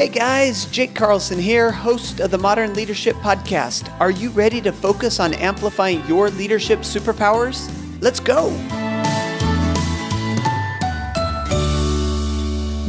Hey guys, Jake Carlson here, host of the Modern Leadership Podcast. Are you ready to focus on amplifying your leadership superpowers? Let's go!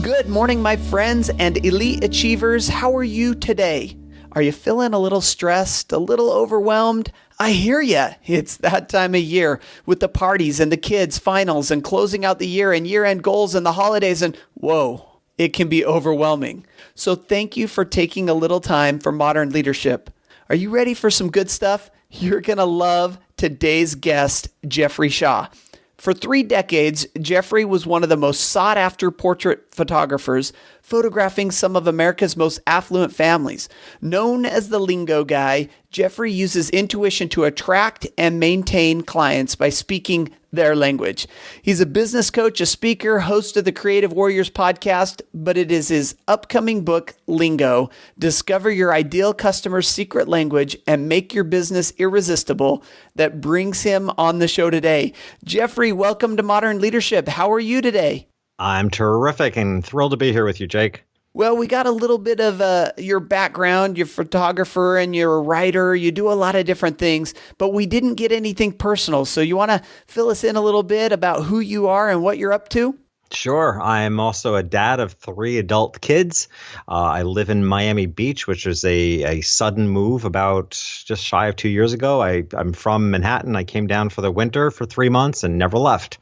Good morning, my friends and elite achievers. How are you today? Are you feeling a little stressed, a little overwhelmed? I hear ya. It's that time of year with the parties and the kids' finals and closing out the year and year-end goals and the holidays and whoa. It can be overwhelming. So thank you for taking a little time for Modern Leadership. Are you ready for some good stuff? You're going to love today's guest, Jeffrey Shaw. For 3 decades, Jeffrey was one of the most sought-after portrait photographers, photographing some of America's most affluent families. Known as the LINGO guy, Jeffrey uses intuition to attract and maintain clients by speaking their language. He's a business coach, a speaker, host of the Creative Warriors podcast, but it is his upcoming book, LINGO, Discover Your Ideal Customer's Secret Language and Make Your Business Irresistible, that brings him on the show today. Jeffrey, welcome to Modern Leadership. How are you today? I'm terrific and thrilled to be here with you, Jake. Well, we got a little bit of your background. You're a photographer and you're a writer. You do a lot of different things, but we didn't get anything personal. So you want to fill us in a little bit about who you are and what you're up to? Sure. I'm also a dad of 3 adult kids. I live in Miami Beach, which is a sudden move about just shy of 2 years ago. I'm from Manhattan. I came down for the winter for 3 months and never left.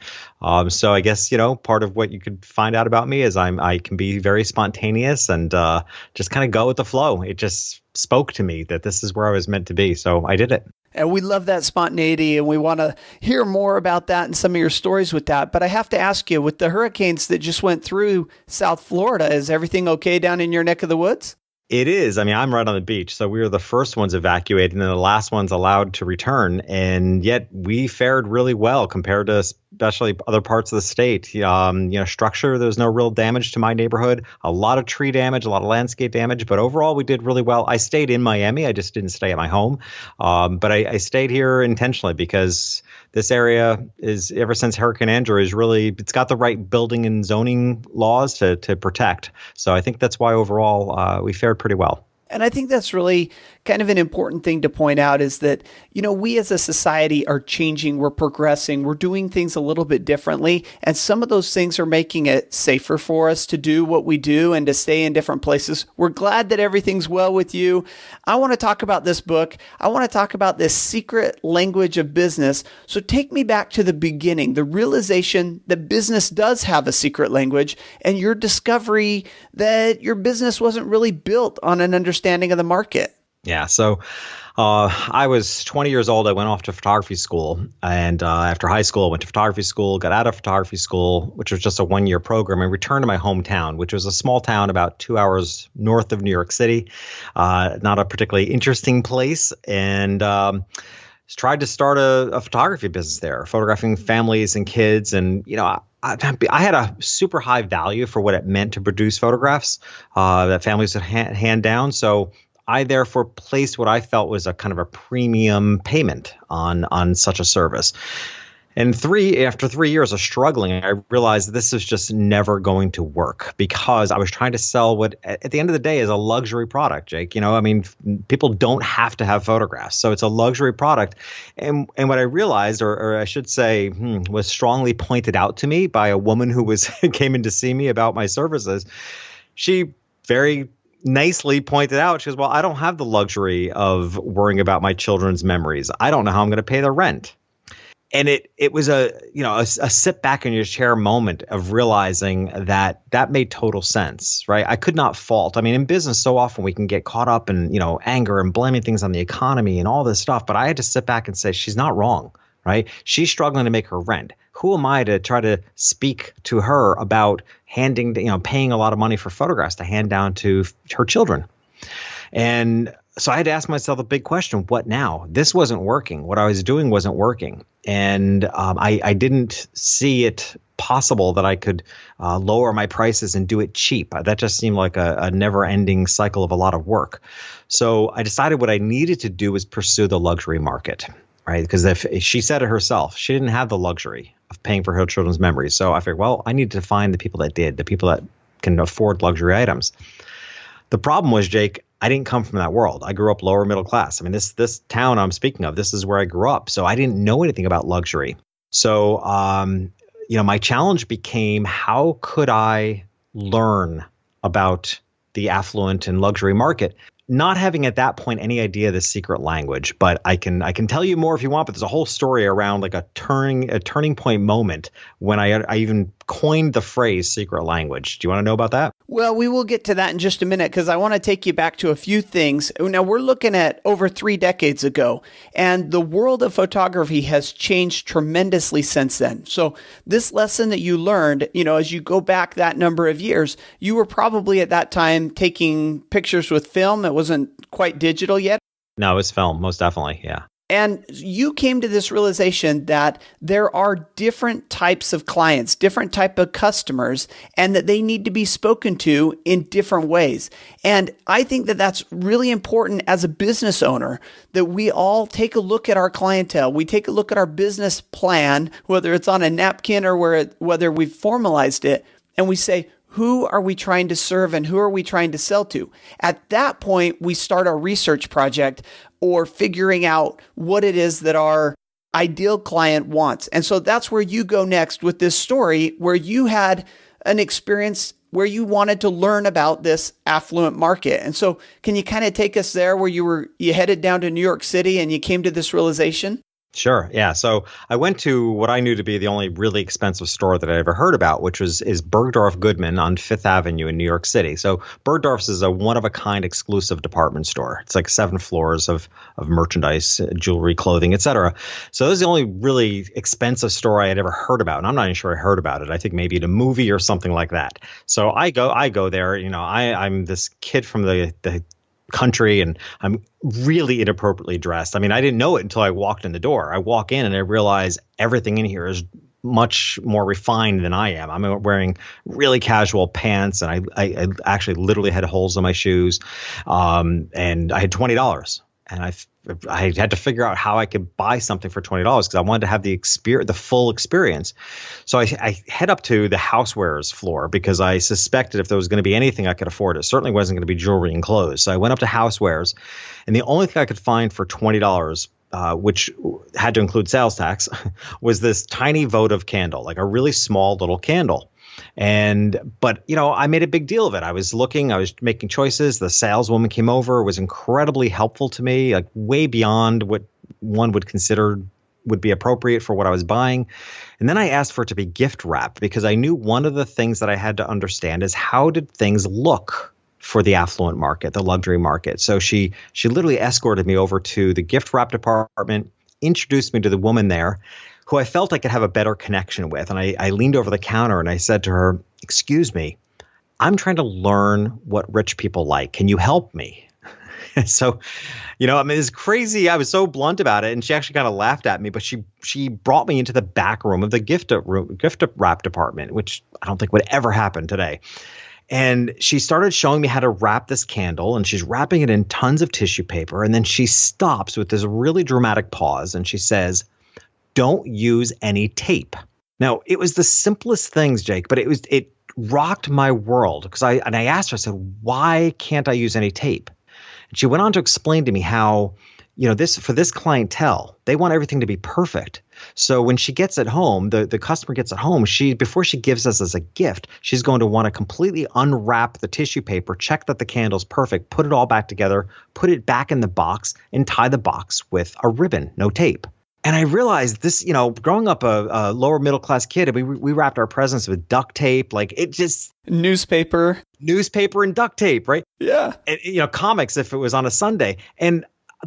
So I guess, part of what you could find out about me is I can be very spontaneous and just kind of go with the flow. It just spoke to me that this is where I was meant to be. So I did it. And we love that spontaneity, and we want to hear more about that and some of your stories with that. But I have to ask you, with the hurricanes that just went through South Florida, is everything okay down in your neck of the woods? It is. I mean, I'm right on the beach, so we were the first ones evacuated and then the last ones allowed to return. And yet we fared really well compared to especially other parts of the state. Structure, there was no real damage to my neighborhood, a lot of tree damage, a lot of landscape damage, but overall we did really well. I stayed in Miami. I just didn't stay at my home. But I stayed here intentionally because this area is, ever since Hurricane Andrew, it's got the right building and zoning laws to protect. So I think that's why overall we fared pretty well. And I think that's really kind of an important thing to point out is that, we as a society are changing, we're progressing, we're doing things a little bit differently. And some of those things are making it safer for us to do what we do and to stay in different places. We're glad that everything's well with you. I want to talk about this book. I want to talk about this secret language of business. So take me back to the beginning, the realization that business does have a secret language and your discovery that your business wasn't really built on an understanding of the market. Yeah. So I was 20 years old. I went off to photography school. And after high school, I went to photography school, got out of photography school, which was just a 1-year program, and returned to my hometown, which was a small town about 2 hours north of New York City. Not a particularly interesting place. And tried to start a photography business there, photographing families and kids. And, I had a super high value for what it meant to produce photographs that families would hand down. So I therefore placed what I felt was a kind of a premium payment on such a service. And after 3 years of struggling, I realized this is just never going to work because I was trying to sell what at the end of the day is a luxury product, Jake. People don't have to have photographs. So it's a luxury product. And what I realized, or I should say, was strongly pointed out to me by a woman who came in to see me about my services. She very nicely pointed out, she goes, well, I don't have the luxury of worrying about my children's memories. I don't know how I'm going to pay their rent. And it was a sit back in your chair moment of realizing that made total sense, right? I could not fault. I mean, in business, so often we can get caught up in, anger and blaming things on the economy and all this stuff. But I had to sit back and say, she's not wrong, right? She's struggling to make her rent. Who am I to try to speak to her about paying a lot of money for photographs to hand down to her children? And so I had to ask myself a big question: what now? This wasn't working. What I was doing wasn't working. And I didn't see it possible that I could lower my prices and do it cheap. That just seemed like a never-ending cycle of a lot of work. So I decided what I needed to do was pursue the luxury market, right? Because if she said it herself, she didn't have the luxury of paying for her children's memories. So I figured, well, I need to find the people that did, the people that can afford luxury items. The problem was, Jake, I didn't come from that world. I grew up lower middle class. I mean, this town I'm speaking of, this is where I grew up. So I didn't know anything about luxury. So, my challenge became, how could I learn about the affluent and luxury market? Not having at that point any idea of the secret language, but I can tell you more if you want. But there's a whole story around like a turning point moment when I even coined the phrase secret language. Do you want to know about that? Well, we will get to that in just a minute because I want to take you back to a few things. Now, we're looking at over 3 decades ago, and the world of photography has changed tremendously since then. So this lesson that you learned, as you go back that number of years, you were probably at that time taking pictures with film. It wasn't quite digital yet. No, it was film, most definitely, yeah. And you came to this realization that there are different types of clients, different type of customers, and that they need to be spoken to in different ways. And I think that that's really important as a business owner, that we all take a look at our clientele. We take a look at our business plan, whether it's on a napkin or whether we've formalized it, and we say, who are we trying to serve and who are we trying to sell to? At that point, we start our research project or figuring out what it is that our ideal client wants. And so that's where you go next with this story, where you had an experience where you wanted to learn about this affluent market. And so can you kind of take us there where you headed down to New York City and you came to this realization? Sure. Yeah. So I went to what I knew to be the only really expensive store that I ever heard about, which is Bergdorf Goodman on Fifth Avenue in New York City. So Bergdorf's is a one-of-a-kind exclusive department store. It's like 7 floors of merchandise, jewelry, clothing, etc. So this is the only really expensive store I had ever heard about. And I'm not even sure I heard about it. I think maybe in a movie or something like that. So I go there. I'm this kid from the country, and I'm really inappropriately dressed. I mean, I didn't know it until I walked in the door. I walk in and I realize everything in here is much more refined than I am. I'm wearing really casual pants, and I actually literally had holes in my shoes, and I had $20, and I had to figure out how I could buy something for $20 because I wanted to have the full experience. So I head up to the housewares floor because I suspected if there was going to be anything I could afford, it certainly wasn't going to be jewelry and clothes. So I went up to housewares, and the only thing I could find for $20, which had to include sales tax, was this tiny votive candle, like a really small little candle. But I made a big deal of it. I was making choices. The saleswoman came over, was incredibly helpful to me, like way beyond what one would consider would be appropriate for what I was buying. And then I asked for it to be gift wrapped because I knew one of the things that I had to understand is how did things look for the affluent market, the luxury market. So she literally escorted me over to the gift wrap department, introduced me to the woman there, who I felt I could have a better connection with. And I leaned over the counter and I said to her, "Excuse me, I'm trying to learn what rich people like. Can you help me?" So, it's crazy. I was so blunt about it. And she actually kind of laughed at me, but she brought me into the back room of the gift wrap department, which I don't think would ever happen today. And she started showing me how to wrap this candle, and she's wrapping it in tons of tissue paper. And then she stops with this really dramatic pause and she says, "Don't use any tape." Now, it was the simplest things, Jake, but it rocked my world because I asked her, I said, "Why can't I use any tape?" And she went on to explain to me how, for this clientele, they want everything to be perfect. So when she gets it home, the customer gets it home, before she gives us as a gift, she's going to want to completely unwrap the tissue paper, check that the candle's perfect, put it all back together, put it back in the box, and tie the box with a ribbon, no tape. And I realized this, growing up a lower middle class kid, we wrapped our presents with duct tape, like it just newspaper and duct tape, right? Yeah. And, comics if it was on a Sunday.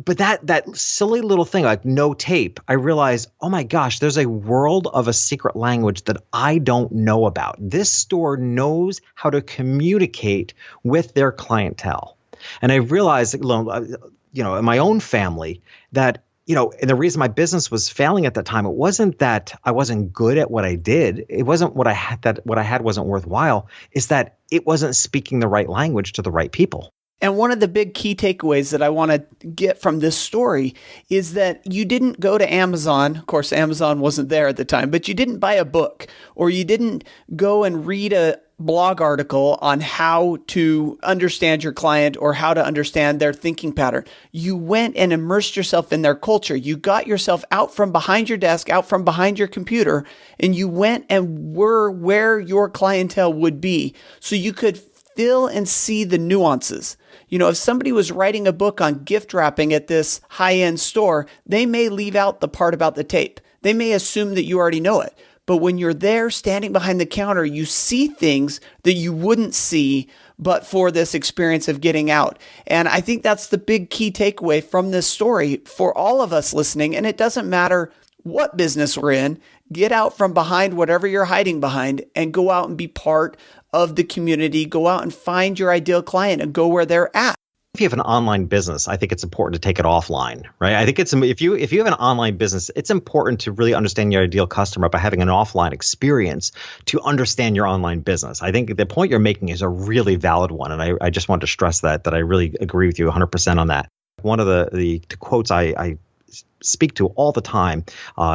But that silly little thing, like no tape, I realized, oh my gosh, there's a world of a secret language that I don't know about. This store knows how to communicate with their clientele. And I realized, in my own family that, and the reason my business was failing at that time, it wasn't that I wasn't good at what I did. It wasn't what I had wasn't worthwhile. It's that it wasn't speaking the right language to the right people. And one of the big key takeaways that I want to get from this story is that you didn't go to Amazon. Of course, Amazon wasn't there at the time, but you didn't buy a book or you didn't go and read blog article on how to understand your client or how to understand their thinking pattern. You went and immersed yourself in their culture. You got yourself out from behind your desk, out from behind your computer, and you went and were where your clientele would be so you could feel and see the nuances. You know, if somebody was writing a book on gift wrapping at this high-end store, they may leave out the part about the tape. They may assume that you already know it. But when you're there standing behind the counter, you see things that you wouldn't see but for this experience of getting out. And I think that's the big key takeaway from this story for all of us listening. And it doesn't matter what business we're in, get out from behind whatever you're hiding behind and go out and be part of the community. Go out and find your ideal client and go where they're at. If you have an online business, I think it's important to take it offline, right? I think it's if you have an online business, it's important to really understand your ideal customer by having an offline experience to understand your online business. I think the point you're making is a really valid one, and I just want to stress that I really agree with you 100% on that. One of the quotes I speak to all the time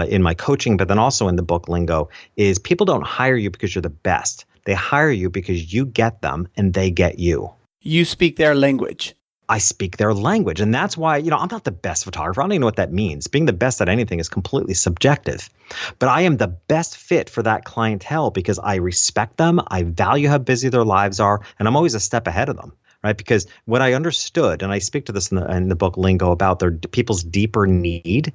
in my coaching, but then also in the book Lingo, is people don't hire you because you're the best. They hire you because you get them and they get you. You speak their language. I speak their language. And that's why, I'm not the best photographer. I don't even know what that means. Being the best at anything is completely subjective. But I am the best fit for that clientele because I respect them. I value how busy their lives are. And I'm always a step ahead of them, right? Because what I understood, and I speak to this in the book Lingo about people's deeper need.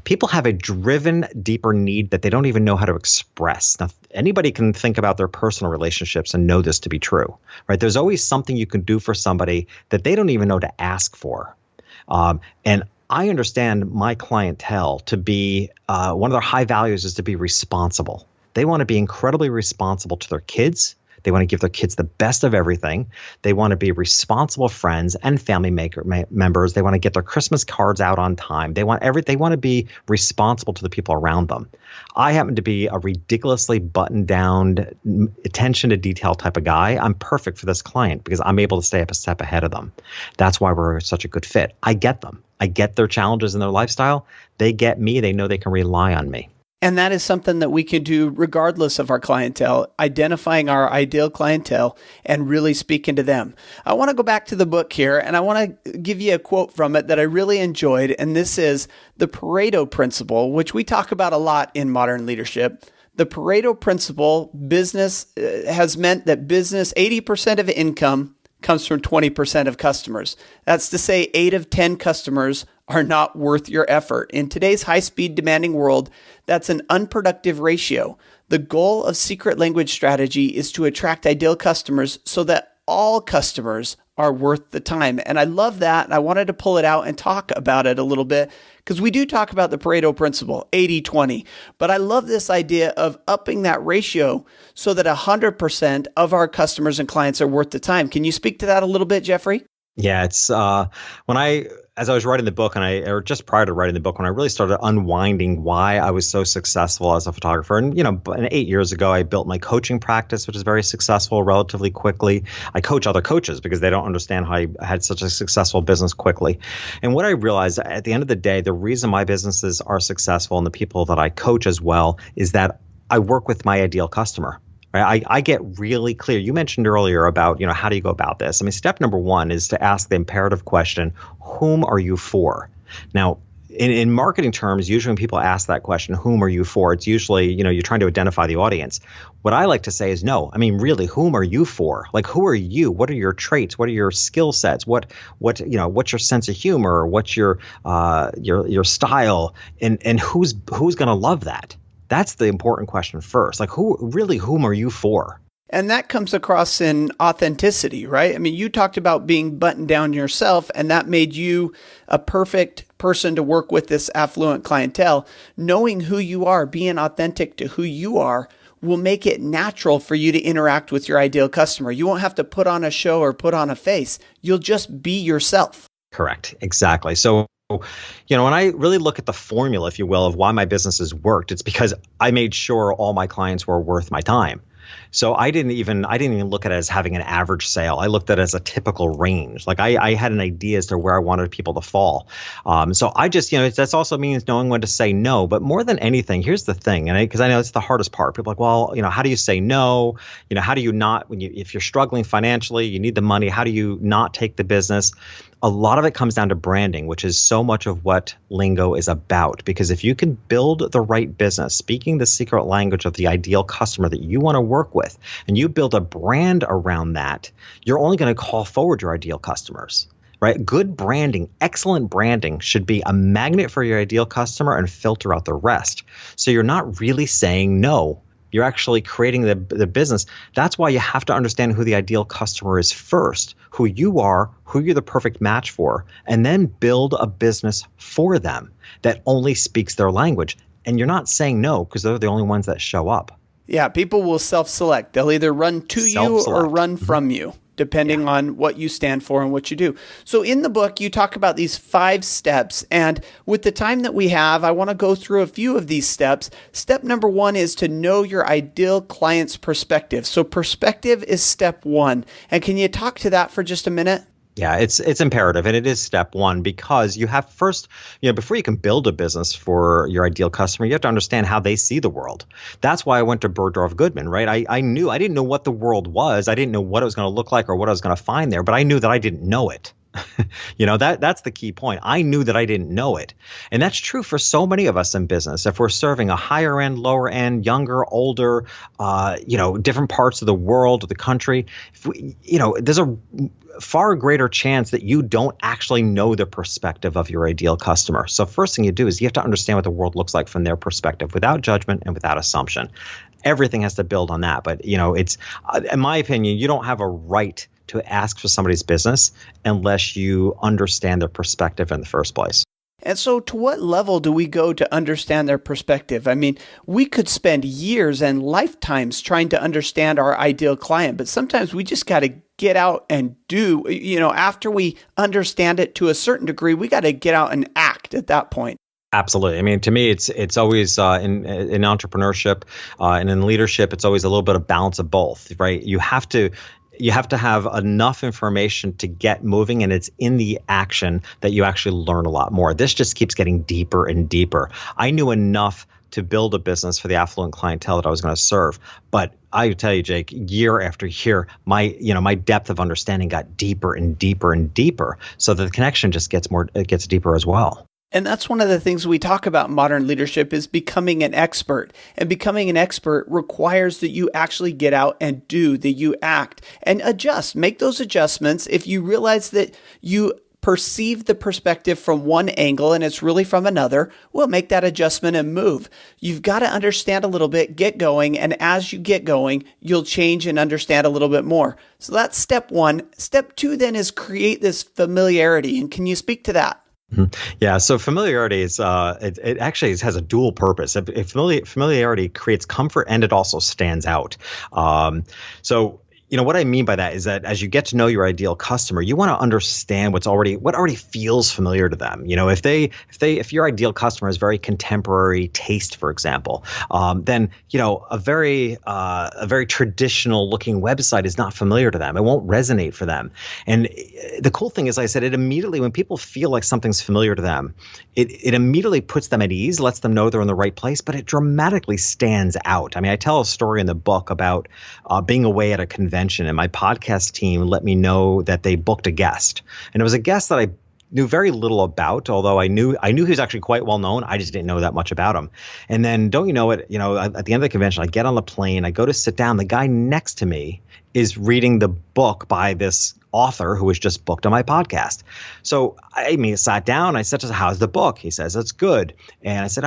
People have a driven, deeper need that they don't even know how to express. Now, anybody can think about their personal relationships and know this to be true, right? There's always something you can do for somebody that they don't even know to ask for. And I understand my clientele to be, one of their high values is to be responsible. They want to be incredibly responsible to their kids. They want to give their kids the best of everything. They want to be responsible friends and family members. They want to get their Christmas cards out on time. They want to be responsible to the people around them. I happen to be a ridiculously buttoned down, attention to detail type of guy. I'm perfect for this client because I'm able to stay up a step ahead of them. That's why we're such a good fit. I get them. I get their challenges in their lifestyle. They get me. They know they can rely on me. And that is something that we can do regardless of our clientele, identifying our ideal clientele and really speaking to them. I want to go back to the book here and I want to give you a quote from it that I really enjoyed. And this is the Pareto principle, which we talk about a lot in modern leadership. The Pareto principle, business has meant that business, 80% of income comes from 20% of customers. That's to say 8 of 10 customers are not worth your effort. In today's high-speed demanding world, that's an unproductive ratio. The goal of secret language strategy is to attract ideal customers so that all customers are worth the time. And I love that. And I wanted to pull it out and talk about it a little bit because we do talk about the Pareto principle, 80-20. But I love this idea of upping that ratio so that 100% of our customers and clients are worth the time. Can you speak to that a little bit, Jeffrey? Yeah, it's as I was writing the book or just prior to writing the book, when I really started unwinding why I was so successful as a photographer. And, 8 years ago, I built my coaching practice, which is very successful relatively quickly. I coach other coaches because they don't understand how I had such a successful business quickly. And what I realized at the end of the day, the reason my businesses are successful and the people that I coach as well is that I work with my ideal customer. Right? I get really clear. You mentioned earlier about, how do you go about this? I mean, step number one is to ask the imperative question, whom are you for? Now, in marketing terms, usually when people ask that question, whom are you for? It's usually, you're trying to identify the audience. What I like to say is no. I mean, really, whom are you for? Like, who are you? What are your traits? What are your skill sets? What's your sense of humor? What's your style? And who's going to love that? That's the important question first. Like, whom are you for? And that comes across in authenticity, right? I mean, you talked about being buttoned down yourself, and that made you a perfect person to work with this affluent clientele. Knowing who you are, being authentic to who you are, will make it natural for you to interact with your ideal customer. You won't have to put on a show or put on a face. You'll just be yourself. Correct. Exactly. So, when I really look at the formula, if you will, of why my businesses worked, it's because I made sure all my clients were worth my time. So I didn't even look at it as having an average sale. I looked at it as a typical range. Like I had an idea as to where I wanted people to fall. So I just, that also means knowing when to say no. But more than anything, here's the thing, and because I know it's the hardest part. People are like, well, how do you say no? How do you not, if you're struggling financially, you need the money, how do you not take the business? A lot of it comes down to branding, which is so much of what Lingo is about. Because if you can build the right business, speaking the secret language of the ideal customer that you want to work with, and you build a brand around that, you're only going to call forward your ideal customers. Right? Good branding, excellent branding should be a magnet for your ideal customer and filter out the rest. So you're not really saying no. You're actually creating the business. That's why you have to understand who the ideal customer is first, who you are, who you're the perfect match for, and then build a business for them that only speaks their language. And you're not saying no because they're the only ones that show up. Yeah, people will self-select. They'll either run to you or run from you, depending on what you stand for and what you do. So in the book, you talk about these 5 steps. And with the time that we have, I want to go through a few of these steps. Step number 1 is to know your ideal client's perspective. So perspective is step 1. And can you talk to that for just a minute? Yeah, it's imperative, and it is step 1 because you have first, before you can build a business for your ideal customer, you have to understand how they see the world. That's why I went to Bergdorf Goodman, right? I didn't know what the world was. I didn't know what it was going to look like or what I was going to find there, but I knew that I didn't know it. That's the key point. I knew that I didn't know it. And that's true for so many of us in business. If we're serving a higher end, lower end, younger, older, different parts of the world, of the country, there's a far greater chance that you don't actually know the perspective of your ideal customer. So first thing you do is you have to understand what the world looks like from their perspective without judgment and without assumption. Everything has to build on that. But, it's, in my opinion, you don't have a right to ask for somebody's business unless you understand their perspective in the first place. And so to what level do we go to understand their perspective? I mean, we could spend years and lifetimes trying to understand our ideal client, but sometimes we just got to get out and do, after we understand it to a certain degree, we got to get out and act at that point. Absolutely. I mean, to me, it's always in entrepreneurship and in leadership, it's always a little bit of balance of both, right? You have to have enough information to get moving, and it's in the action that you actually learn a lot more. This just keeps getting deeper and deeper. I knew enough to build a business for the affluent clientele that I was going to serve. But I tell you, Jake, year after year, my depth of understanding got deeper and deeper and deeper. So the connection just gets deeper as well. And that's one of the things we talk about in modern leadership is becoming an expert. And becoming an expert requires that you actually get out and do, that you act and adjust. Make those adjustments. If you realize that you perceive the perspective from one angle and it's really from another, well, make that adjustment and move. You've got to understand a little bit, get going. And as you get going, you'll change and understand a little bit more. So that's step 1. Step 2 then is create this familiarity. And can you speak to that? Yeah, so familiarity is it actually has a dual purpose. Familiarity creates comfort and it also stands out. So what I mean by that is that as you get to know your ideal customer, you want to understand what already feels familiar to them. If your ideal customer is very contemporary taste, for example, then a very traditional looking website is not familiar to them. It won't resonate for them. And the cool thing is, I said, it immediately, when people feel like something's familiar to them, it immediately puts them at ease, lets them know they're in the right place, but it dramatically stands out. I mean, I tell a story in the book about being away at a convention, and my podcast team let me know that they booked a guest. And it was a guest that I knew very little about, although I knew he was actually quite well known. I just didn't know that much about him. And then, don't you know it, at the end of the convention, I get on the plane, I go to sit down. The guy next to me is reading the book by this author who was just booked on my podcast. So I sat down, I said to him, how's the book? He says, it's good. And I said,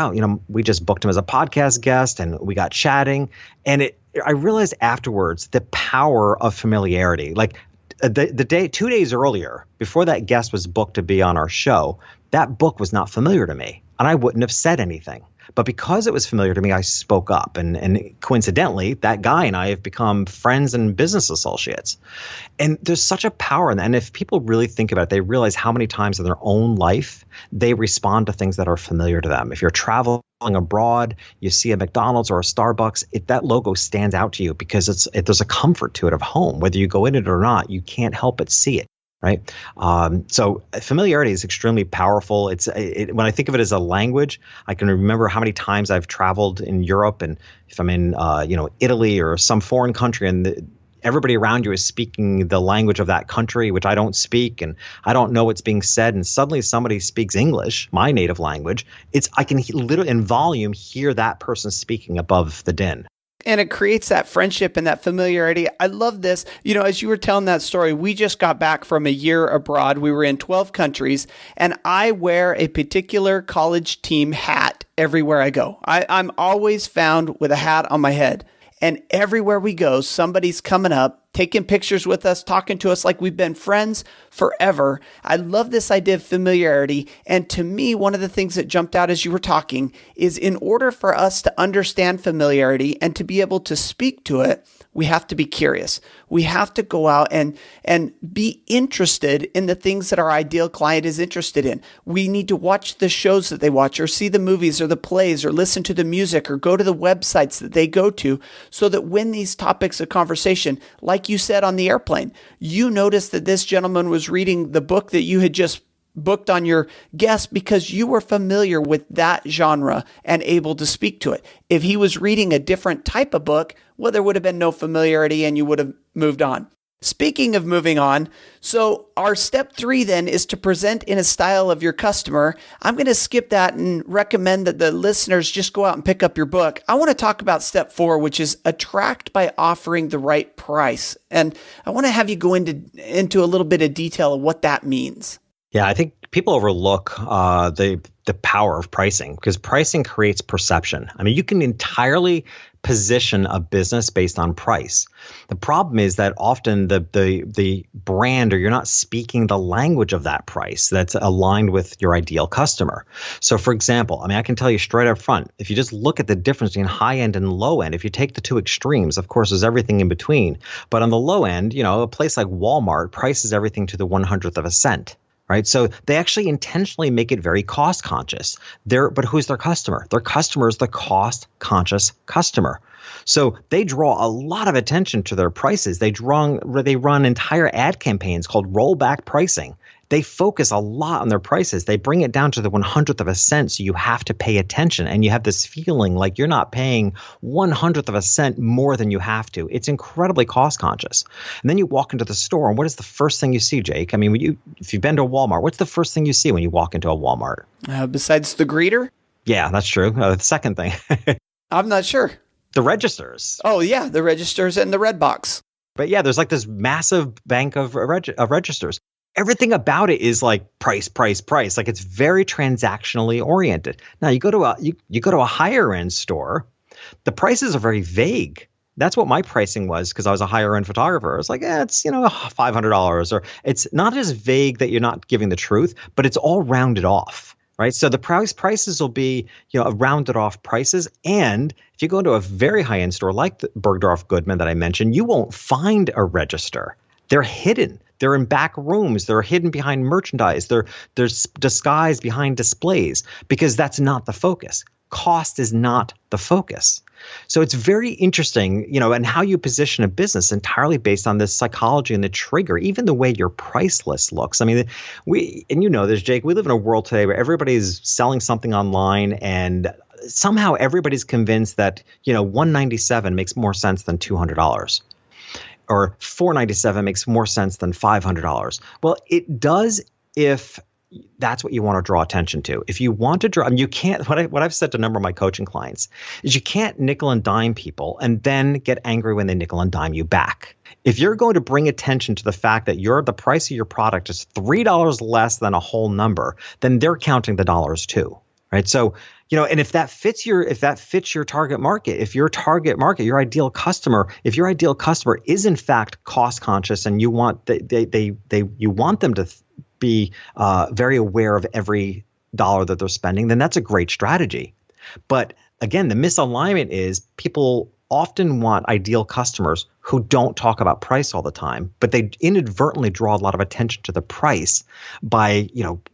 we just booked him as a podcast guest and we got chatting. And I realized afterwards the power of familiarity. Like the day, 2 days earlier, before that guest was booked to be on our show, that book was not familiar to me. And I wouldn't have said anything. But because it was familiar to me, I spoke up. And coincidentally, that guy and I have become friends and business associates. And there's such a power in that. And if people really think about it, they realize how many times in their own life they respond to things that are familiar to them. If you're traveling abroad, you see a McDonald's or a Starbucks, that logo stands out to you because there's a comfort to it of home. Whether you go in it or not, you can't help but see it. Right. So familiarity is extremely powerful. When I think of it as a language, I can remember how many times I've traveled in Europe, and if I'm in Italy or some foreign country, and everybody around you is speaking the language of that country, which I don't speak, and I don't know what's being said, and suddenly somebody speaks English, my native language. I can literally in volume hear that person speaking above the din. And it creates that friendship and that familiarity. I love this. As you were telling that story, we just got back from a year abroad. We were in 12 countries, and I wear a particular college team hat everywhere I go. I'm always found with a hat on my head. And everywhere we go, somebody's coming up, taking pictures with us, talking to us like we've been friends forever. I love this idea of familiarity. And to me, one of the things that jumped out as you were talking is in order for us to understand familiarity and to be able to speak to it, we have to be curious. We have to go out and be interested in the things that our ideal client is interested in. We need to watch the shows that they watch, or see the movies or the plays, or listen to the music, or go to the websites that they go to, so that when these topics of conversation, like you said on the airplane, you noticed that this gentleman was reading the book that you had just booked on your guest because you were familiar with that genre and able to speak to it. If he was reading a different type of book, well, there would have been no familiarity and you would have moved on. Speaking of moving on, so our step 3 then is to present in a style of your customer. I'm going to skip that and recommend that the listeners just go out and pick up your book. I want to talk about step 4, which is attract by offering the right price. And I want to have you go into a little bit of detail of what that means. Yeah, I think people overlook the power of pricing, because pricing creates perception. I mean, you can entirely position a business based on price. The problem is that often the brand, or you're not speaking the language of that price that's aligned with your ideal customer. So for example, I mean, I can tell you straight up front, if you just look at the difference between high end and low end, if you take the two extremes, of course, there's everything in between. But on the low end, a place like Walmart prices everything to the 100th of a cent. Right. So they actually intentionally make it very cost conscious. But who's their customer? Their customer is the cost conscious customer. So they draw a lot of attention to their prices. They run entire ad campaigns called rollback pricing. They focus a lot on their prices. They bring it down to the 100th of a cent. So you have to pay attention, and you have this feeling like you're not paying 100th of a cent more than you have to. It's incredibly cost conscious. And then you walk into the store, and what is the first thing you see, Jake? I mean, if you've been to a Walmart, what's the first thing you see when you walk into a Walmart? Besides the greeter? Yeah, that's true. The second thing. I'm not sure. The registers. Oh, yeah, the registers and the red box. But yeah, there's like this massive bank of registers. Everything about it is like price, price, price. Like it's very transactionally oriented. Now you go to a higher end store, the prices are very vague. That's what my pricing was, because I was a higher end photographer. I was like, it's $500, or it's not as vague that you're not giving the truth, but it's all rounded off. Right. So the prices will be, rounded off prices. And if you go into a very high end store like the Bergdorf Goodman that I mentioned, you won't find a register. They're hidden. They're in back rooms. They're hidden behind merchandise. They're disguised behind displays, because that's not the focus. Cost is not the focus. So it's very interesting, and how you position a business entirely based on this psychology and the trigger, even the way your price list looks. I mean, this, Jake, we live in a world today where everybody's selling something online, and somehow everybody's convinced that, $197 makes more sense than $200. Or $497 makes more sense than $500. Well, it does if that's what you want to draw attention to. If you want to draw, you can't, what I've said to a number of my coaching clients is you can't nickel and dime people and then get angry when they nickel and dime you back. If you're going to bring attention to the fact that the price of your product is $3 less than a whole number, then they're counting the dollars too. Right. So, and if that fits your target market, if your target market, your ideal customer, if your ideal customer is in fact cost conscious, and you want you want them to be very aware of every dollar that they're spending, then that's a great strategy. But again, the misalignment is people often want ideal customers who don't talk about price all the time, but they inadvertently draw a lot of attention to the price by,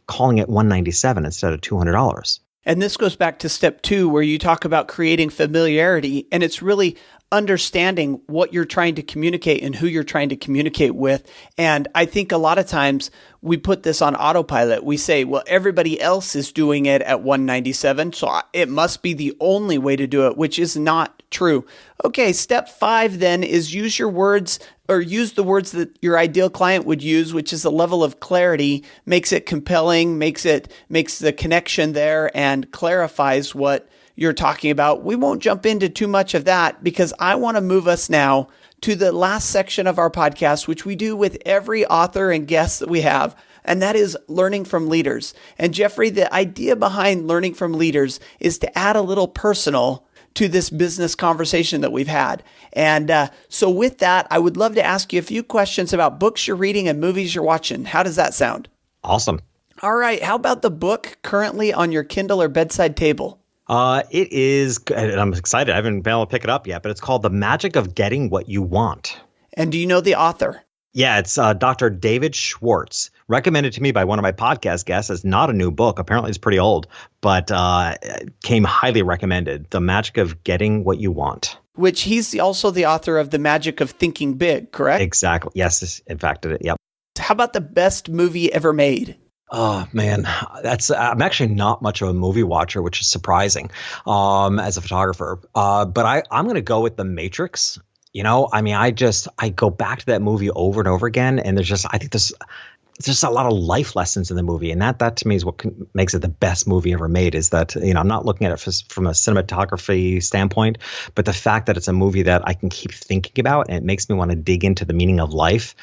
calling it $197 instead of $200. And this goes back to step 2, where you talk about creating familiarity, and it's really understanding what you're trying to communicate and who you're trying to communicate with. And I think a lot of times we put this on autopilot. We say, well, everybody else is doing it at $197, so it must be the only way to do it, which is not true. Okay, step 5 then is use your words, or use the words that your ideal client would use, which is a level of clarity, makes it compelling, makes the connection there, and clarifies what you're talking about. We won't jump into too much of that because I want to move us now to the last section of our podcast, which we do with every author and guest that we have, and that is learning from leaders. And Jeffrey, the idea behind learning from leaders is to add a little personal to this business conversation that we've had. And so with that, I would love to ask you a few questions about books you're reading and movies you're watching. How does that sound? Awesome. All right. How about the book currently on your Kindle or bedside table? It is, and I'm excited. I haven't been able to pick it up yet, but it's called The Magic of Getting What You Want. And do you know the author? Yeah, it's Dr. David Schwartz, recommended to me by one of my podcast guests. It's not a new book. Apparently it's pretty old, but came highly recommended. The Magic of Getting What You Want. Which he's also the author of The Magic of Thinking Big, correct? Exactly. Yes, in fact, yep. How about the best movie ever made? Oh man, I'm actually not much of a movie watcher, which is surprising as a photographer. But I'm going to go with The Matrix. I go back to that movie over and over again, and I think there's just a lot of life lessons in the movie, and that to me is what makes it the best movie ever made. Is that I'm not looking at it from a cinematography standpoint, but the fact that it's a movie that I can keep thinking about, and it makes me want to dig into the meaning of life.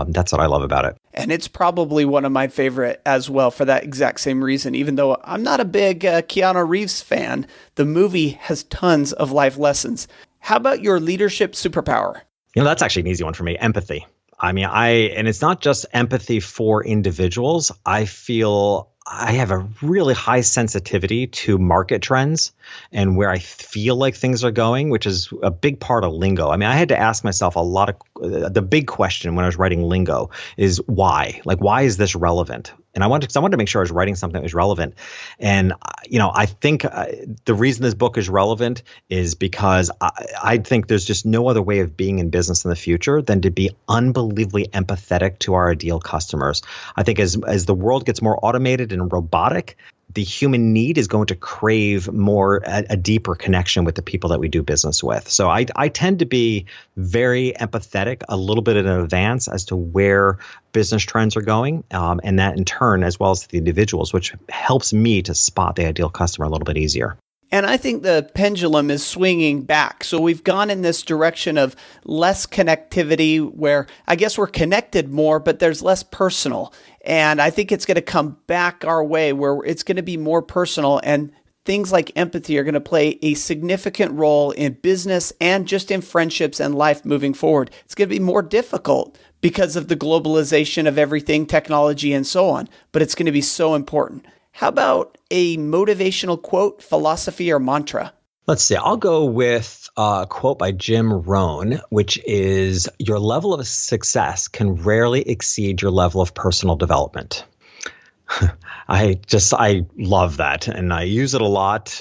That's what I love about it. And it's probably one of my favorite as well for that exact same reason. Even though I'm not a big Keanu Reeves fan, the movie has tons of life lessons. How about your leadership superpower? That's actually an easy one for me. Empathy. And it's not just empathy for individuals. I feel I have a really high sensitivity to market trends and where I feel like things are going, which is a big part of LINGO. I had to ask myself the big question when I was writing LINGO is why? Like, why is this relevant? And I wanted to make sure I was writing something that was relevant. And, I think the reason this book is relevant is because I think there's just no other way of being in business in the future than to be unbelievably empathetic to our ideal customers. I think as the world gets more automated and robotic, the human need is going to crave a deeper connection with the people that we do business with. So I tend to be very empathetic, a little bit in advance as to where business trends are going, and that in turn, as well as the individuals, which helps me to spot the ideal customer a little bit easier. And I think the pendulum is swinging back. So we've gone in this direction of less connectivity where I guess we're connected more, but there's less personal. And I think it's going to come back our way where it's going to be more personal, and things like empathy are going to play a significant role in business and just in friendships and life moving forward. It's going to be more difficult because of the globalization of everything, technology, and so on, but it's going to be so important. How about a motivational quote, philosophy, or mantra? Let's see. I'll go with a quote by Jim Rohn, which is, your level of success can rarely exceed your level of personal development. I love that. And I use it a lot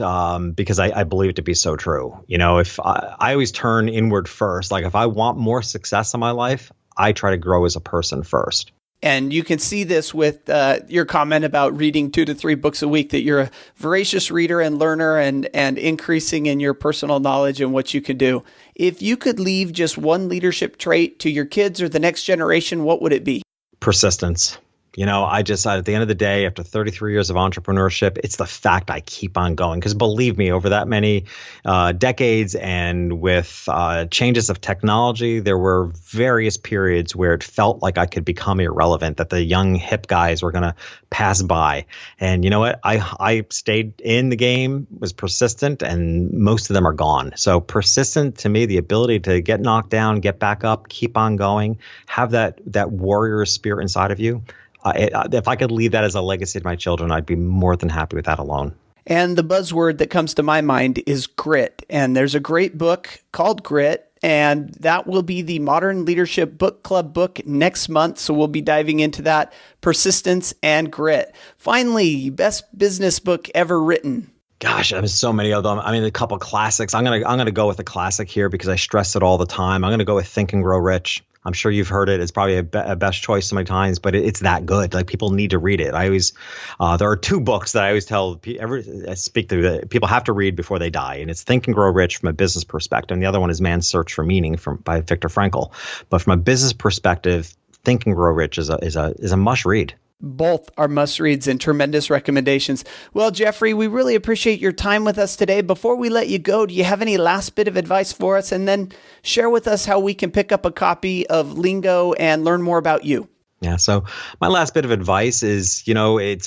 because I believe it to be so true. If I always turn inward first, like if I want more success in my life, I try to grow as a person first. And you can see this with your comment about reading 2 to 3 books a week, that you're a voracious reader and learner and increasing in your personal knowledge and what you can do. If you could leave just one leadership trait to your kids or the next generation, what would it be? Persistence. At the end of the day, after 33 years of entrepreneurship, it's the fact I keep on going. Because believe me, over that many decades and with changes of technology, there were various periods where it felt like I could become irrelevant, that the young hip guys were going to pass by. And you know what? I stayed in the game, was persistent, and most of them are gone. So persistent, to me, the ability to get knocked down, get back up, keep on going, have that warrior spirit inside of you. If I could leave that as a legacy to my children, I'd be more than happy with that alone. And the buzzword that comes to my mind is grit. And there's a great book called Grit, and that will be the Modern Leadership Book Club book next month. So we'll be diving into that, persistence and grit. Finally, best business book ever written. Gosh, there's so many of them. I mean, a couple classics. I'm gonna go with a classic here because I stress it all the time. I'm gonna go with Think and Grow Rich. I'm sure you've heard it. It's probably a best choice so many times, but it's that good. Like, people need to read it. I always, there are two books that I always tell people have to read before they die, and it's Think and Grow Rich from a business perspective, and the other one is Man's Search for Meaning by Viktor Frankl. But from a business perspective, Think and Grow Rich is a must read. Both are must-reads and tremendous recommendations. Well, Jeffrey, we really appreciate your time with us today. Before we let you go, do you have any last bit of advice for us? And then share with us how we can pick up a copy of Lingo and learn more about you. Yeah. So my last bit of advice is,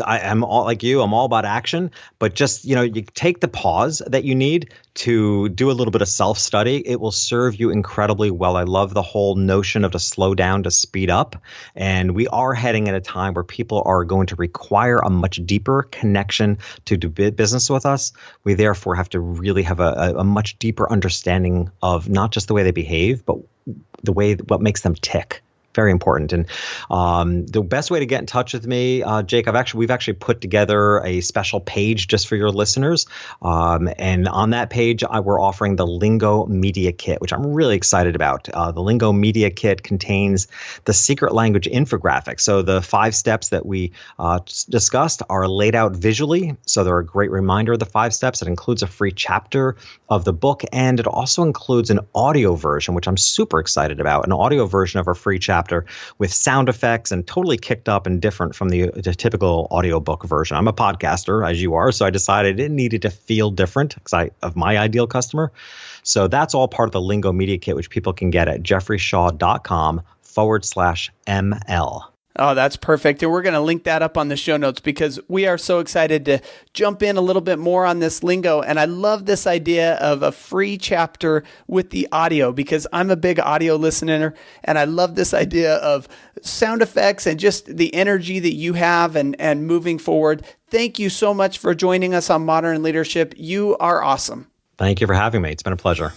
I'm all like you, I'm all about action, but just, you take the pause that you need to do a little bit of self-study. It will serve you incredibly well. I love the whole notion of to slow down, to speed up. And we are heading at a time where people are going to require a much deeper connection to do business with us. We therefore have to really have a much deeper understanding of not just the way they behave, but what makes them tick. Very important. And the best way to get in touch with me, Jake, we've actually put together a special page just for your listeners. And on that page, we're offering the Lingo Media Kit, which I'm really excited about. The Lingo Media Kit contains the secret language infographic. So the 5 steps that we discussed are laid out visually. So they're a great reminder of the 5 steps. It includes a free chapter of the book, and it also includes an audio version, which I'm super excited about, an audio version of our free chapter with sound effects and totally kicked up and different from the typical audiobook version. I'm a podcaster, as you are, so I decided it needed to feel different of my ideal customer. So that's all part of the Lingo Media Kit, which people can get at jeffreyshaw.com/ML. Oh, that's perfect. And we're going to link that up on the show notes because we are so excited to jump in a little bit more on this lingo. And I love this idea of a free chapter with the audio because I'm a big audio listener. And I love this idea of sound effects and just the energy that you have and moving forward. Thank you so much for joining us on Modern Leadership. You are awesome. Thank you for having me. It's been a pleasure.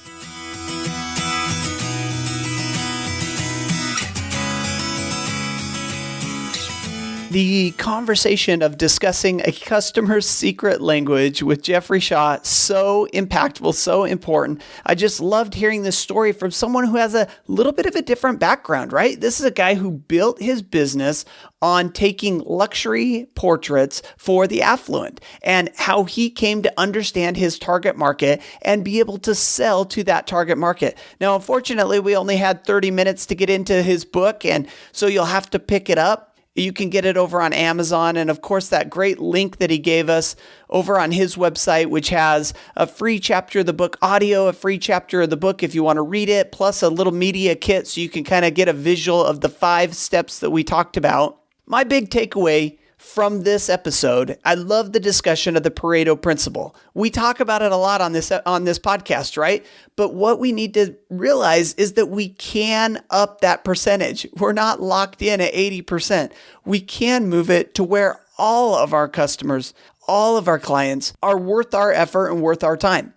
The conversation of discussing a customer's secret language with Jeffrey Shaw, so impactful, so important. I just loved hearing this story from someone who has a little bit of a different background, right? This is a guy who built his business on taking luxury portraits for the affluent and how he came to understand his target market and be able to sell to that target market. Now, unfortunately, we only had 30 minutes to get into his book, and so you'll have to pick it up. You can get it over on Amazon. And of course, that great link that he gave us over on his website, which has a free chapter of the book audio, a free chapter of the book if you want to read it, plus a little media kit so you can kind of get a visual of the 5 steps that we talked about. My big takeaway from this episode, I love the discussion of the Pareto principle. We talk about it a lot on this podcast, right? But what we need to realize is that we can up that percentage. We're not locked in at 80%. We can move it to where all of our customers, all of our clients are worth our effort and worth our time.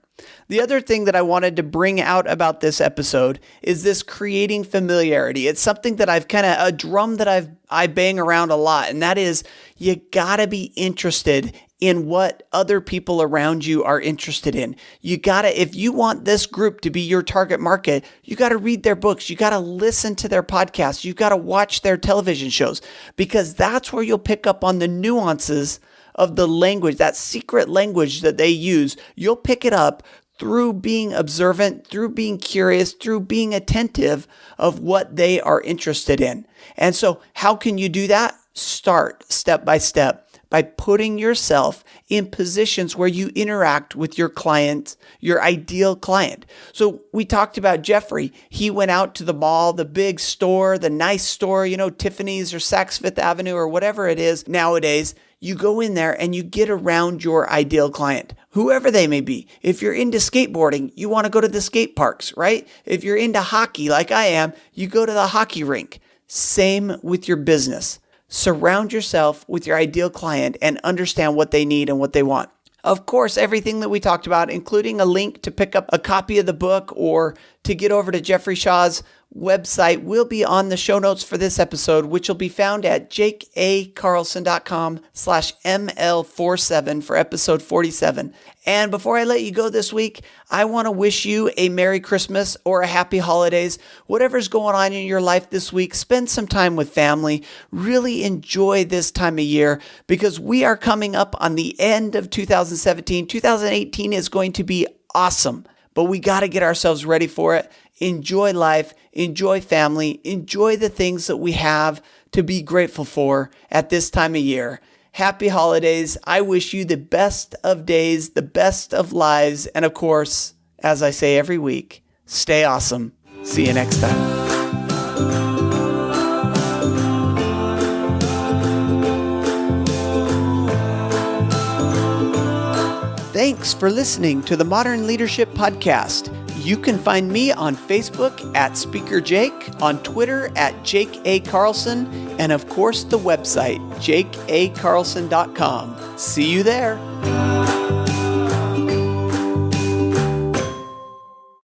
The other thing that I wanted to bring out about this episode is this creating familiarity. It's something that I've a drum that I bang around a lot, and that is you gotta be interested in what other people around you are interested in. If you want this group to be your target market, you gotta read their books, you gotta listen to their podcasts, you gotta watch their television shows, because that's where you'll pick up on the nuances of the language, that secret language that they use. You'll pick it up through being observant, through being curious, through being attentive of what they are interested in. And so how can you do that? Start step by step by putting yourself in positions where you interact with your client, your ideal client. So we talked about Jeffrey. He went out to the mall, the big store, the nice store, Tiffany's or Saks Fifth Avenue or whatever it is nowadays. You go in there and you get around your ideal client, whoever they may be. If you're into skateboarding, you want to go to the skate parks, right? If you're into hockey like I am, you go to the hockey rink. Same with your business. Surround yourself with your ideal client and understand what they need and what they want. Of course, everything that we talked about, including a link to pick up a copy of the book or to get over to Jeffrey Shaw's website, will be on the show notes for this episode, which will be found at jakeacarlson.com/ML47 for episode 47. And before I let you go this week, I want to wish you a Merry Christmas or a Happy Holidays. Whatever's going on in your life this week, spend some time with family. Really enjoy this time of year because we are coming up on the end of 2017. 2018 is going to be awesome, but we got to get ourselves ready for it. Enjoy life, enjoy family, enjoy the things that we have to be grateful for at this time of year. Happy holidays. I wish you the best of days, the best of lives, and of course, as I say every week, stay awesome. See you next time. Thanks for listening to the Modern Leadership Podcast. You can find me on Facebook at Speaker Jake, on Twitter at Jake A. Carlson, and of course the website, jakeacarlson.com. See you there.